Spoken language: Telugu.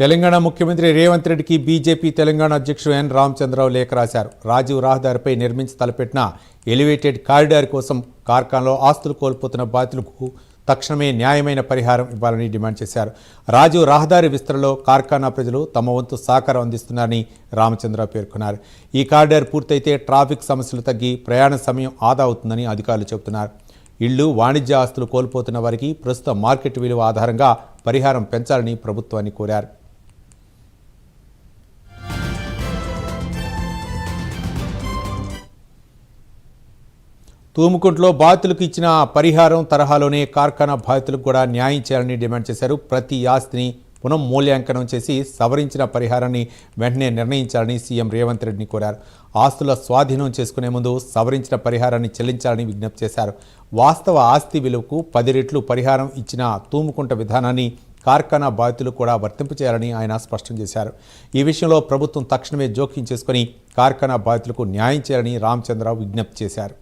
తెలంగాణ ముఖ్యమంత్రి రేవంత్ రెడ్డికి బీజేపీ తెలంగాణ అధ్యక్షుడు ఎన్ రామచంద్రరావు లేఖ రాశారు. రాజీవ్ రహదారిపై నిర్మించి తలపెట్టిన ఎలివేటెడ్ కారిడార్ కోసం కార్ఖానాలో ఆస్తులు కోల్పోతున్న బాధితులకు తక్షణమే న్యాయమైన పరిహారం ఇవ్వాలని డిమాండ్ చేశారు. రాజీవ్ రహదారి విస్తరణలో కార్ఖానా ప్రజలు తమ వంతు సహకారం అందిస్తున్నారని రామచంద్రరావు పేర్కొన్నారు. ఈ కారిడార్ పూర్తయితే ట్రాఫిక్ సమస్యలు తగ్గి ప్రయాణ సమయం ఆదా అవుతుందని అధికారులు చెబుతున్నారు. ఇళ్లు, వాణిజ్య ఆస్తులు కోల్పోతున్న వారికి ప్రస్తుత మార్కెట్ విలువ ఆధారంగా పరిహారం పెంచాలని ప్రభుత్వాన్ని కోరారు. తూముకుంటలో బాధితులకు ఇచ్చిన పరిహారం తరహాలోనే కార్ఖానా బాధితులకు కూడా న్యాయం చేయాలని డిమాండ్ చేశారు. ప్రతి ఆస్తిని పునఃమూల్యాంకనం చేసి సవరించిన పరిహారాన్ని వెంటనే నిర్ణయించాలని సీఎం రేవంత్ రెడ్డిని కోరారు. ఆస్తుల స్వాధీనం చేసుకునే ముందు సవరించిన పరిహారాన్ని చెల్లించాలని విజ్ఞప్తి చేశారు. వాస్తవ ఆస్తి విలువకు 10 రెట్లు పరిహారం ఇచ్చిన తూముకుంట విధానాన్ని కార్ఖానా బాధితులు కూడా వర్తింపచేయాలని ఆయన స్పష్టం చేశారు. ఈ విషయంలో ప్రభుత్వం తక్షణమే జోక్యం చేసుకుని కార్ఖానా బాధితులకు న్యాయం చేయాలని రామచంద్రరావు విజ్ఞప్తి చేశారు.